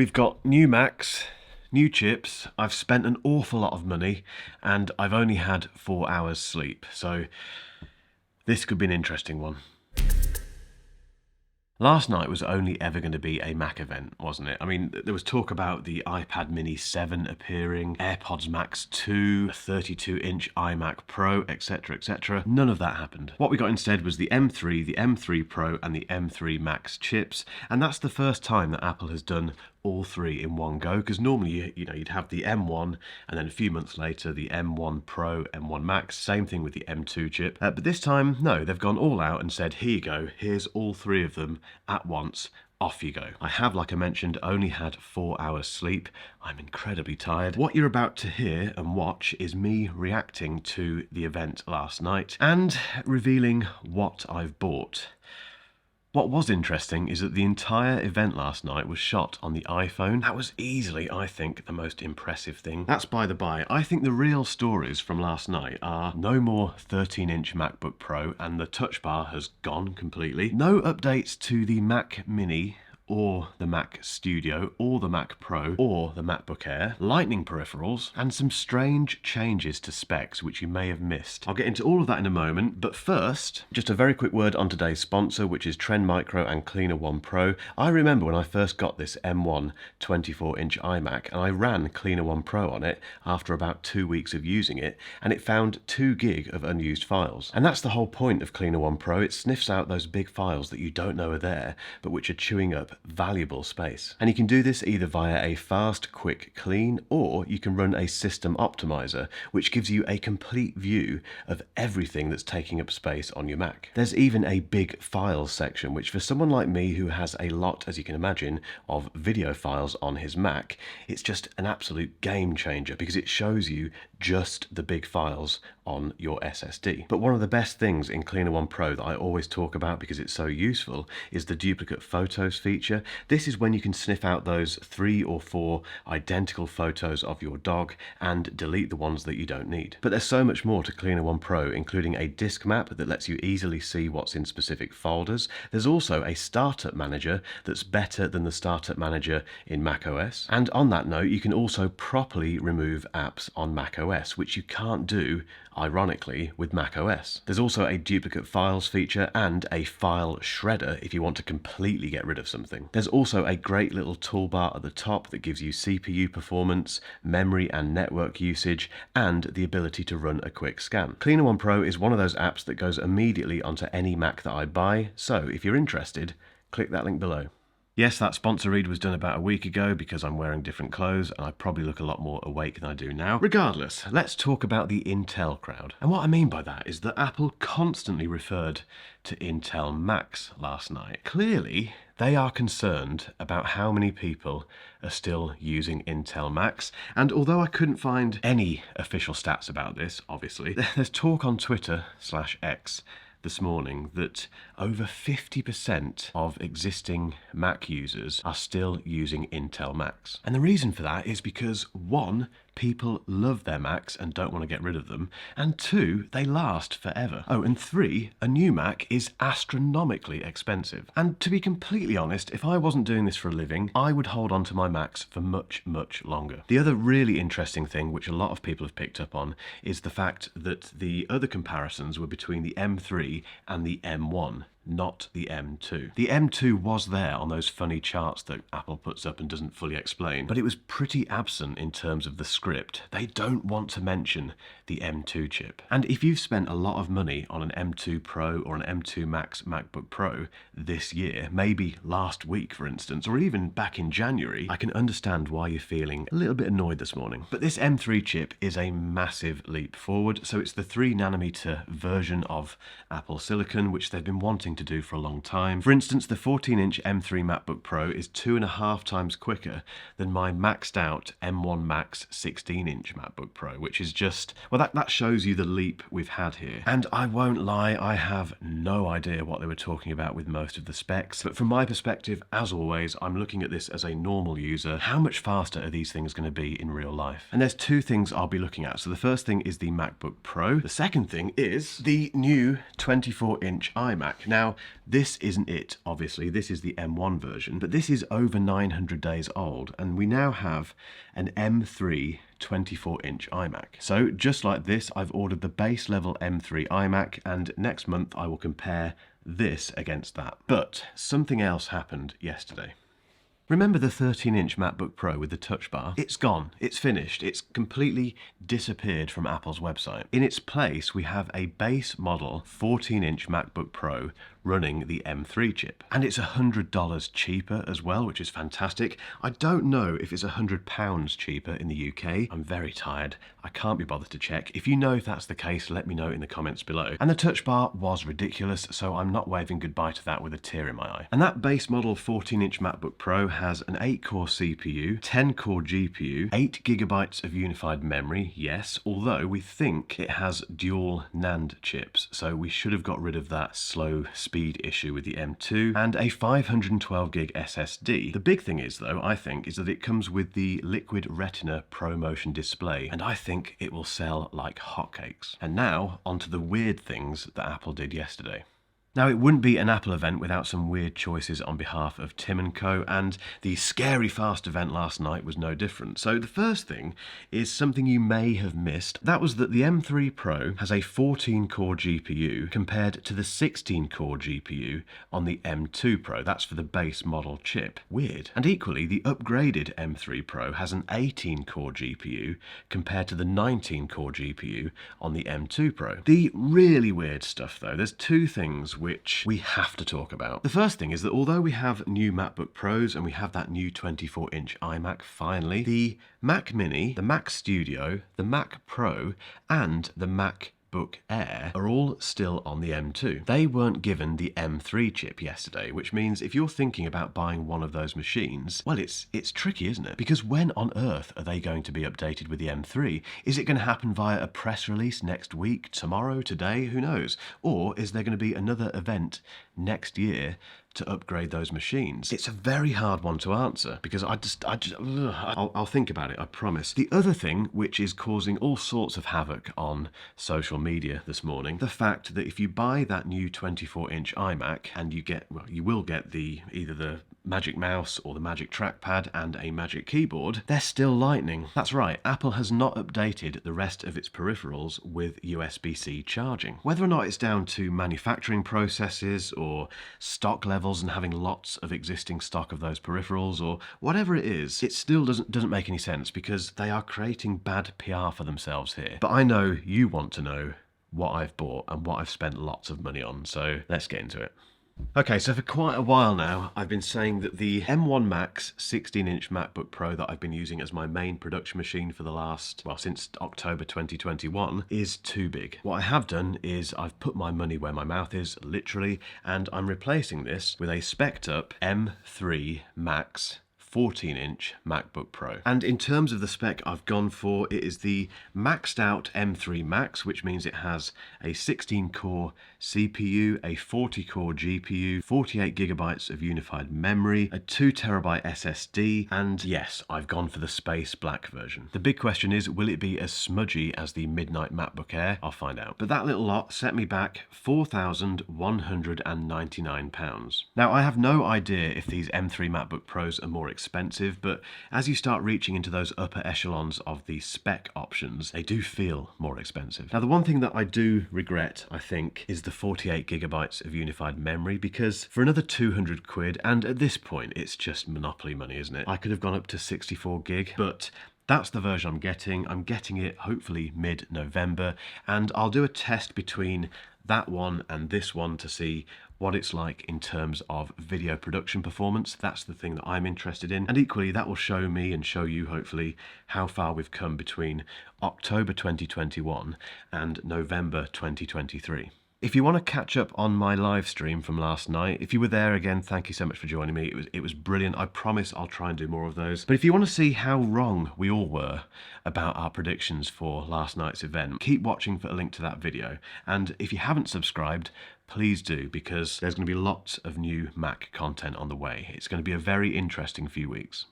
We've got new Macs, new chips, I've spent an awful lot of money, and I've only had 4 hours sleep, so this could be an interesting one. Last night was only ever going to be a Mac event, wasn't it? I mean, there was talk about the iPad Mini 7 appearing, AirPods Max 2, a 32-inch iMac Pro, etc, etc. None of that happened. What we got instead was the M3, the M3 Pro, and the M3 Max chips, and that's the first time that Apple has done all three in one go, because normally you'd have the M1 and then a few months later the M1 Pro, M1 Max, same thing with the M2 chip, but this time no, they've gone all out and said, here you go, here's all three of them at once, off you go. I have, like I mentioned, only had 4 hours sleep. I'm incredibly tired. What you're about to hear and watch is me reacting to the event last night and revealing what I've bought. What was interesting is that the entire event last night was shot on the iPhone. That was easily, I think, the most impressive thing. That's by the by. I think the real stories from last night are no more 13-inch MacBook Pro, and the touch bar has gone completely. No updates to the Mac Mini or the Mac Studio, or the Mac Pro, or the MacBook Air, Lightning peripherals, and some strange changes to specs which you may have missed. I'll get into all of that in a moment, but first, just a very quick word on today's sponsor, which is Trend Micro and Cleaner One Pro. I remember when I first got this M1 24-inch iMac, and I ran Cleaner One Pro on it after about 2 weeks of using it, and it found 2 gig of unused files. And that's the whole point of Cleaner One Pro. It sniffs out those big files that you don't know are there, but which are chewing up valuable space. And you can do this either via a fast, quick clean, or you can run a system optimizer, which gives you a complete view of everything that's taking up space on your Mac. There's even a big files section, which for someone like me who has a lot, as you can imagine, of video files on his Mac, it's just an absolute game changer because it shows you just the big files on your SSD. But one of the best things in Cleaner One Pro that I always talk about because it's so useful is the duplicate photos feature. This is when you can sniff out those 3 or 4 identical photos of your dog and delete the ones that you don't need. But there's so much more to Cleaner One Pro, including a disk map that lets you easily see what's in specific folders. There's also a startup manager that's better than the startup manager in macOS. And on that note, you can also properly remove apps on macOS, which you can't do, ironically, with macOS. There's also a duplicate files feature and a file shredder if you want to completely get rid of something. There's also a great little toolbar at the top that gives you CPU performance, memory and network usage, and the ability to run a quick scan. Cleaner One Pro is one of those apps that goes immediately onto any Mac that I buy, so if you're interested, click that link below. Yes, that sponsor read was done about a week ago because I'm wearing different clothes and I probably look a lot more awake than I do now. Regardless, let's talk about the Intel crowd. And what I mean by that is that Apple constantly referred to Intel Macs last night. Clearly, they are concerned about how many people are still using Intel Macs. And although I couldn't find any official stats about this, obviously, there's talk on Twitter/X this morning that over 50% of existing Mac users are still using Intel Macs. And the reason for that is because, one, people love their Macs and don't want to get rid of them, and 2, they last forever. Oh, and 3, a new Mac is astronomically expensive. And to be completely honest, if I wasn't doing this for a living, I would hold on to my Macs for much, much longer. The other really interesting thing, which a lot of people have picked up on, is the fact that the other comparisons were between the M3 and the M1. Not the M2. The M2 was there on those funny charts that Apple puts up and doesn't fully explain, but it was pretty absent in terms of the script. They don't want to mention the M2 chip. And if you've spent a lot of money on an M2 Pro or an M2 Max MacBook Pro this year, maybe last week for instance, or even back in January, I can understand why you're feeling a little bit annoyed this morning. But this M3 chip is a massive leap forward, so it's the 3nm version of Apple Silicon, which they've been wanting to do for a long time. For instance, the 14-inch M3 MacBook Pro is 2.5 times quicker than my maxed out M1 Max 16-inch MacBook Pro, which is just, well, that shows you the leap we've had here. And I won't lie, I have no idea what they were talking about with most of the specs, but from my perspective, as always, I'm looking at this as a normal user. How much faster are these things going to be in real life? And there's 2 things I'll be looking at. So the first thing is the MacBook Pro. The second thing is the new 24-inch iMac. Now, Now, this isn't it, obviously. This is the M1 version, but this is over 900 days old, and we now have an M3 24-inch iMac. So just like this, I've ordered the base level M3 iMac, and next month I will compare this against that. But something else happened yesterday. Remember the 13-inch MacBook Pro with the touch bar? It's gone. It's finished. It's completely disappeared from Apple's website. In its place, we have a base model 14-inch MacBook Pro running the M3 chip. And it's $100 cheaper as well, which is fantastic. I don't know if it's £100 cheaper in the UK. I'm very tired. I can't be bothered to check. If you know if that's the case, let me know in the comments below. And the touch bar was ridiculous, so I'm not waving goodbye to that with a tear in my eye. And that base model 14-inch MacBook Pro has an 8-core CPU, 10-core GPU, 8 gigabytes of unified memory, yes, although we think it has dual NAND chips, so we should have got rid of that slow speed issue with the M2, and a 512 gig SSD. The big thing is, though, I think, is that it comes with the Liquid Retina ProMotion display, and I think it will sell like hotcakes. And now, onto the weird things that Apple did yesterday. Now, it wouldn't be an Apple event without some weird choices on behalf of Tim & Co, and the Scary Fast event last night was no different. So the first thing is something you may have missed. That was that the M3 Pro has a 14-core GPU compared to the 16-core GPU on the M2 Pro. That's for the base model chip. Weird. And equally, the upgraded M3 Pro has an 18-core GPU compared to the 19-core GPU on the M2 Pro. The really weird stuff, though, there's two things which we have to talk about. The first thing is that although we have new MacBook Pros and we have that new 24-inch iMac finally, the Mac Mini, the Mac Studio, the Mac Pro, and the MacBook Air are all still on the M2. They weren't given the M3 chip yesterday, which means if you're thinking about buying one of those machines, well, it's tricky, isn't it? Because when on earth are they going to be updated with the M3? Is it going to happen via a press release next week, tomorrow, today? Who knows? Or is there going to be another event next year to upgrade those machines? It's a very hard one to answer because I'll think about it, I promise. The other thing which is causing all sorts of havoc on social media this morning, the fact that if you buy that new 24-inch iMac and you will get either the Magic Mouse or the Magic Trackpad and a Magic Keyboard, they're still Lightning. That's right, Apple has not updated the rest of its peripherals with USB-C charging. Whether or not it's down to manufacturing processes or stock levels and having lots of existing stock of those peripherals or whatever it is, it still doesn't make any sense because they are creating bad PR for themselves here. But I know you want to know what I've bought and what I've spent lots of money on, so let's get into it. Okay, so for quite a while now, I've been saying that the M1 Max 16-inch MacBook Pro that I've been using as my main production machine for the last, well, since October 2021, is too big. What I have done is I've put my money where my mouth is, literally, and I'm replacing this with a spec'd up M3 Max 14-inch MacBook Pro. And in terms of the spec I've gone for, it is the maxed out M3 Max, which means it has a 16-core CPU, a 40-core GPU, 48 gigabytes of unified memory, a 2TB SSD, and yes, I've gone for the space black version. The big question is, will it be as smudgy as the Midnight MacBook Air? I'll find out. But that little lot set me back £4,199. Now, I have no idea if these M3 MacBook Pros are more expensive, but as you start reaching into those upper echelons of the spec options, they do feel more expensive. Now, the one thing that I do regret, I think, is the 48 gigabytes of unified memory, because for another 200 quid, and at this point, it's just monopoly money, isn't it? I could have gone up to 64 gig, but that's the version I'm getting. I'm getting it hopefully mid-November, and I'll do a test between that one and this one to see what it's like in terms of video production performance. That's the thing that I'm interested in. And equally, that will show me and show you, hopefully, how far we've come between October 2021 and November 2023. If you want to catch up on my live stream from last night, if you were there again, thank you so much for joining me. It was brilliant. I promise I'll try and do more of those. But if you want to see how wrong we all were about our predictions for last night's event, keep watching for a link to that video. And if you haven't subscribed, please do, because there's going to be lots of new Mac content on the way. It's going to be a very interesting few weeks.